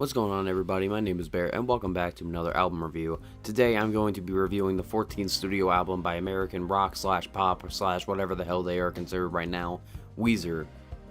What's going on, everybody? My name is Bear and welcome back to another album review. Today I'm going to be reviewing the 14th studio album by American rock slash pop slash whatever the hell they are considered right now, Weezer,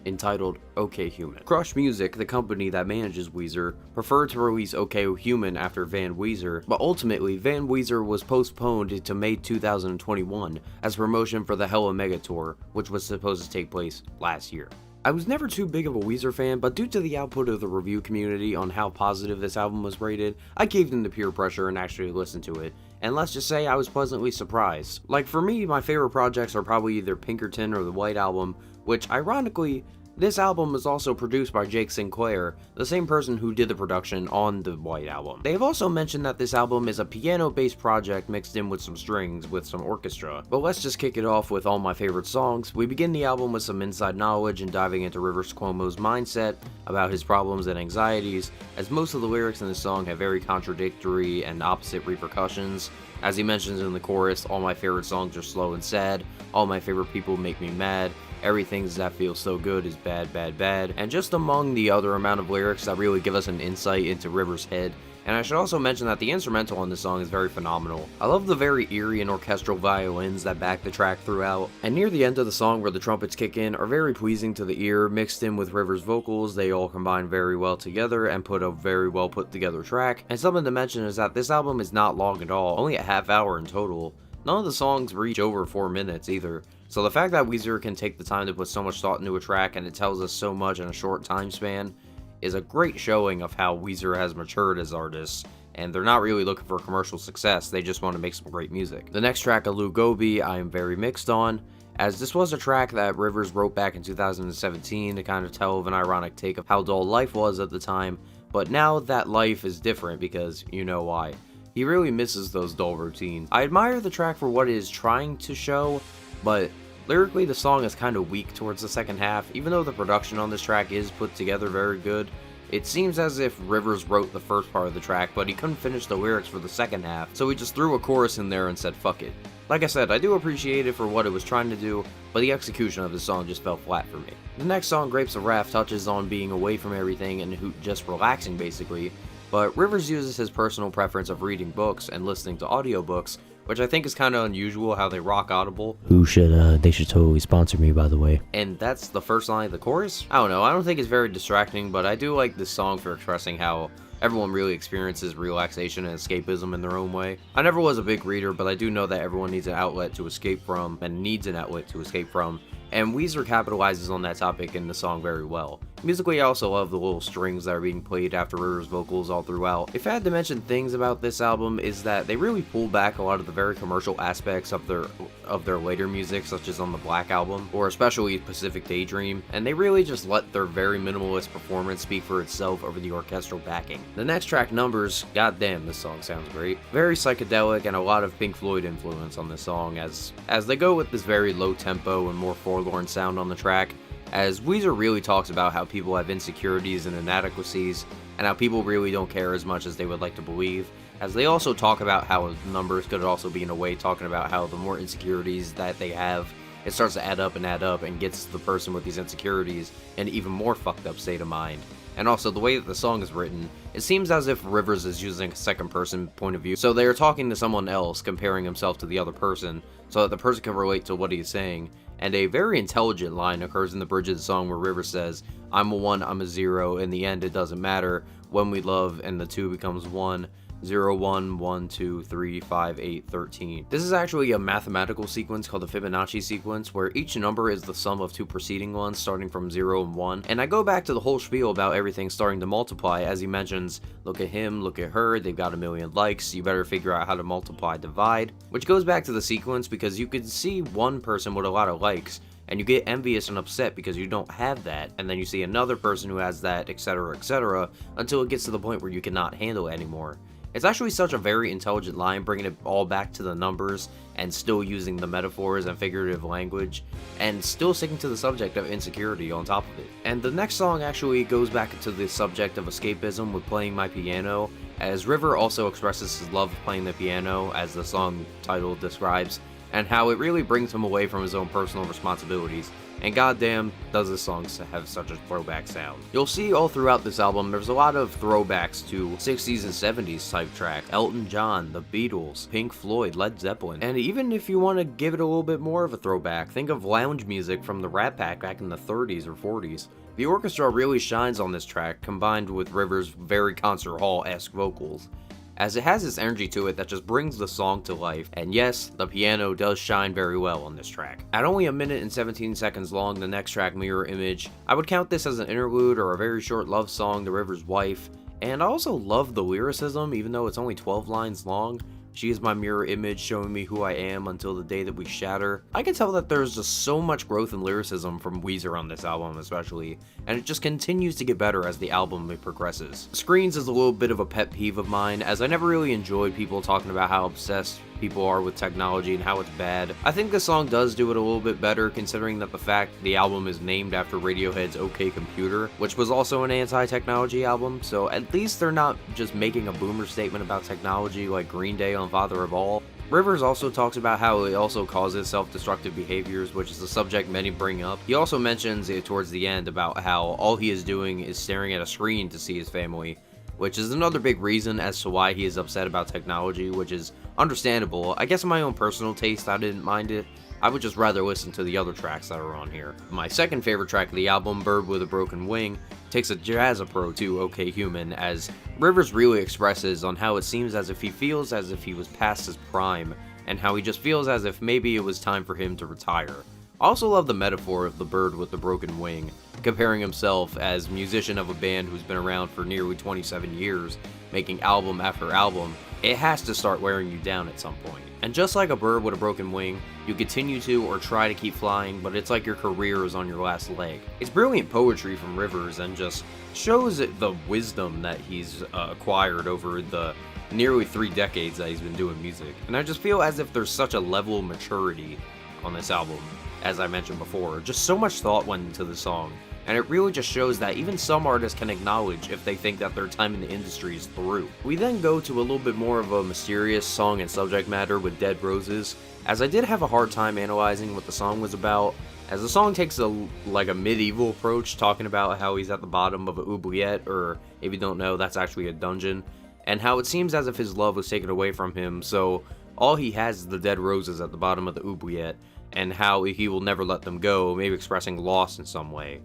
entitled OK Human. Crush Music, the company that manages Weezer, preferred to release OK Human after Van Weezer, but ultimately Van Weezer was postponed to May 2021 as promotion for the Hella Mega Tour, which was supposed to take place last year. I was never too big of a Weezer fan, but due to the output of the review community on how positive this album was rated, I caved into peer pressure and actually listened to it, and let's just say I was pleasantly surprised. Like, for me, my favorite projects are probably either Pinkerton or the White Album, which, ironically, this album is also produced by Jake Sinclair, the same person who did the production on the White Album. They have also mentioned that this album is a piano-based project mixed in with some strings with some orchestra. But let's just kick it off with all my favorite songs. We begin the album with some inside knowledge and diving into Rivers Cuomo's mindset about his problems and anxieties, as most of the lyrics in the song have very contradictory and opposite repercussions. As he mentions in the chorus, all my favorite songs are slow and sad, all my favorite people make me mad, everything that feels so good is bad, bad, bad, and just among the other amount of lyrics that really give us an insight into Rivers' head. And I should also mention that the instrumental on this song is very phenomenal. I love the very eerie and orchestral violins that back the track throughout, and near the end of the song where the trumpets kick in are very pleasing to the ear, mixed in with Rivers' vocals. They all combine very well together and put a very well put together track. And something to mention is that this album is not long at all, only a half hour in total. None of the songs reach over 4 minutes either. So the fact that Weezer can take the time to put so much thought into a track and it tells us so much in a short time span is a great showing of how Weezer has matured as artists, and they're not really looking for commercial success, they just want to make some great music. The next track, Aloo Gobi, I am very mixed on, as this was a track that Rivers wrote back in 2017 to kind of tell of an ironic take of how dull life was at the time, but now that life is different because you know why. He really misses those dull routines. I admire the track for what it is trying to show, but lyrically the song is kind of weak towards the second half. Even though the production on this track is put together very good, it seems as if Rivers wrote the first part of the track, but he couldn't finish the lyrics for the second half, so he just threw a chorus in there and said fuck it. Like I said, I do appreciate it for what it was trying to do, but the execution of the song just fell flat for me. The next song, Grapes of Wrath, touches on being away from everything and just relaxing basically, but Rivers uses his personal preference of reading books and listening to audiobooks, which I think is kind of unusual how they rock Audible. They should totally sponsor me, by the way. And that's the first line of the chorus? I don't know, I don't think it's very distracting, but I do like this song for expressing how everyone really experiences relaxation and escapism in their own way. I never was a big reader, but I do know that everyone needs an outlet to escape from, and needs an outlet to escape from, and Weezer capitalizes on that topic in the song very well. Musically, I also love the little strings that are being played after Rivers' vocals all throughout. If I had to mention things about this album, is that they really pull back a lot of the very commercial aspects of their later music, such as on the Black Album, or especially Pacific Daydream, and they really just let their very minimalist performance speak for itself over the orchestral backing. The next track, Numbers, goddamn, this song sounds great. Very psychedelic and a lot of Pink Floyd influence on this song as they go with this very low tempo and more forlorn sound on the track, as Weezer really talks about how people have insecurities and inadequacies, and how people really don't care as much as they would like to believe, as they also talk about how numbers could also be in a way talking about how the more insecurities that they have, it starts to add up and gets the person with these insecurities in an even more fucked up state of mind. And also, the way that the song is written, it seems as if Rivers is using a second person point of view, so they are talking to someone else, comparing himself to the other person, so that the person can relate to what he's saying. And a very intelligent line occurs in the bridge of the song where Rivers says, I'm a 1, I'm a 0, in the end it doesn't matter, when we love and the 2 becomes 1, 0, 1, 1, 2, 3, 5, 8, 13. This is actually a mathematical sequence called the Fibonacci sequence, where each number is the sum of two preceding ones, starting from 0 and 1. And I go back to the whole spiel about everything starting to multiply, as he mentions, look at him, look at her, they've got 1 million likes, you better figure out how to multiply, divide. Which goes back to the sequence because you could see one person with a lot of likes, and you get envious and upset because you don't have that, and then you see another person who has that, etc., etc., until it gets to the point where you cannot handle it anymore. It's actually such a very intelligent line, bringing it all back to the numbers and still using the metaphors and figurative language and still sticking to the subject of insecurity on top of it. And the next song actually goes back to the subject of escapism with Playing My Piano, as River also expresses his love of playing the piano, as the song title describes, and how it really brings him away from his own personal responsibilities. And goddamn, does this song have such a throwback sound. You'll see all throughout this album, there's a lot of throwbacks to 60s and 70s type track. Elton John, The Beatles, Pink Floyd, Led Zeppelin. And even if you want to give it a little bit more of a throwback, think of lounge music from the Rat Pack back in the 30s or 40s. The orchestra really shines on this track, combined with Rivers' very concert hall-esque vocals, as it has this energy to it that just brings the song to life. And yes, the piano does shine very well on this track. At only a minute and 17 seconds long, the next track, Mirror Image, I would count this as an interlude or a very short love song to Rivers' wife, and I also love the lyricism, even though it's only 12 lines long. She is my mirror image, showing me who I am until the day that we shatter. I can tell that there's just so much growth in lyricism from Weezer on this album especially, and it just continues to get better as the album progresses. Screens is a little bit of a pet peeve of mine, as I never really enjoyed people talking about how obsessed people are with technology and how it's bad. I think this song does do it a little bit better, considering that the fact the album is named after Radiohead's OK Computer, which was also an anti-technology album, so at least they're not just making a boomer statement about technology like Green Day on Father of All. Rivers also talks about how it also causes self-destructive behaviors, which is a subject many bring up. He also mentions it towards the end about how all he is doing is staring at a screen to see his family, which is another big reason as to why he is upset about technology, which is understandable. I guess in my own personal taste, I didn't mind it. I would just rather listen to the other tracks that are on here. My second favorite track of the album, Bird with a Broken Wing, takes a jazz approach to OK Human, as Rivers really expresses on how it seems as if he feels as if he was past his prime, and how he just feels as if maybe it was time for him to retire. I also love the metaphor of the bird with the broken wing, comparing himself as musician of a band who's been around for nearly 27 years, making album after album. It has to start wearing you down at some point. And just like a bird with a broken wing, you continue to or try to keep flying, but it's like your career is on your last leg. It's brilliant poetry from Rivers and just shows the wisdom that he's acquired over the nearly 3 decades that he's been doing music. And I just feel as if there's such a level of maturity on this album, as I mentioned before. Just so much thought went into the song. And it really just shows that even some artists can acknowledge if they think that their time in the industry is through. We then go to a little bit more of a mysterious song and subject matter with Dead Roses, as I did have a hard time analyzing what the song was about, as the song takes a medieval approach, talking about how he's at the bottom of a oubliette, or if you don't know, that's actually a dungeon, and how it seems as if his love was taken away from him, so all he has is the dead roses at the bottom of the oubliette, and how he will never let them go, maybe expressing loss in some way.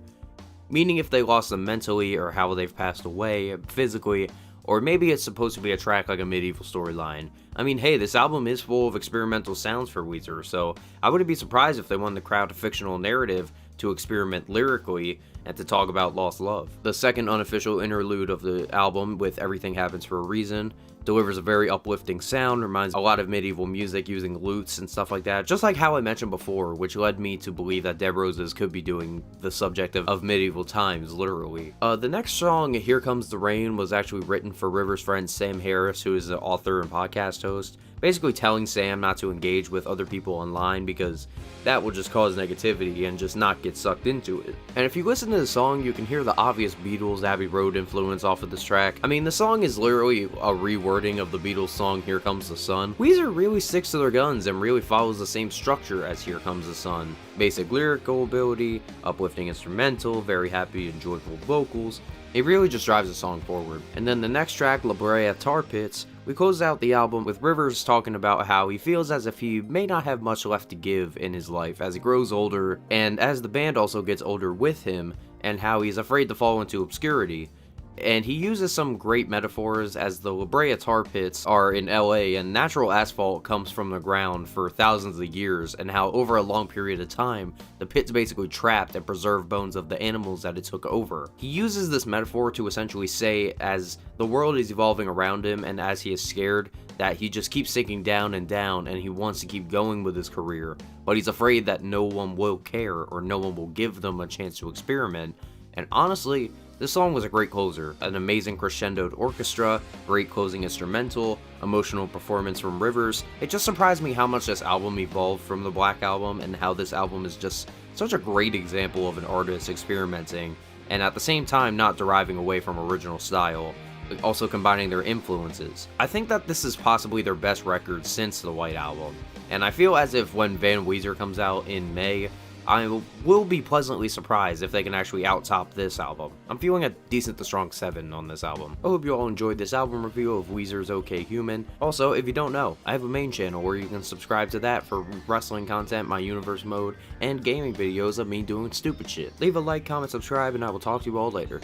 Meaning if they lost them mentally, or how they've passed away physically, or maybe it's supposed to be a track like a medieval storyline. I mean, hey, this album is full of experimental sounds for Weezer, so I wouldn't be surprised if they won the crowd a fictional narrative to experiment lyrically and to talk about lost love. The second unofficial interlude of the album, with Everything Happens for a Reason, delivers a very uplifting sound, reminds a lot of medieval music using lutes and stuff like that, just like how I mentioned before, which led me to believe that Dead Roses could be doing the subject of medieval times, literally. The next song, Here Comes the Rain, was actually written for Rivers' friend Sam Harris, who is an author and podcast host, basically telling Sam not to engage with other people online because that will just cause negativity and just not get sucked into it. And if you listen to the song, you can hear the obvious Beatles Abbey Road influence off of this track. I mean, the song is literally a rewording of the Beatles song Here Comes the Sun. Weezer really sticks to their guns and really follows the same structure as Here Comes the Sun. Basic lyrical ability, uplifting instrumental, very happy and joyful vocals. It really just drives the song forward. And then the next track, Brea Tar Pits, we close out the album with Rivers talking about how he feels as if he may not have much left to give in his life as he grows older, and as the band also gets older with him, and how he's afraid to fall into obscurity. And he uses some great metaphors, as the Brea Tar Pits are in LA and natural asphalt comes from the ground for thousands of years, and how over a long period of time the pits basically trapped and preserved bones of the animals that it took over. He uses this metaphor to essentially say, as the world is evolving around him and as he is scared, that he just keeps sinking down and down, and he wants to keep going with his career, but he's afraid that no one will care or no one will give them a chance to experiment. And honestly, this song was a great closer, an amazing crescendoed orchestra, great closing instrumental, emotional performance from Rivers. It just surprised me how much this album evolved from the Black Album, and how this album is just such a great example of an artist experimenting, and at the same time not deriving away from original style. also combining their influences. I think that this is possibly their best record since the White Album, and I feel as if when Van Weezer comes out in May, I will be pleasantly surprised if they can actually out-top this album. I'm feeling a decent to strong 7 on this album. I hope you all enjoyed this album review of Weezer's OK Human. Also, if you don't know, I have a main channel where you can subscribe to that for wrestling content, my universe mode, and gaming videos of me doing stupid shit. Leave a like, comment, subscribe, and I will talk to you all later.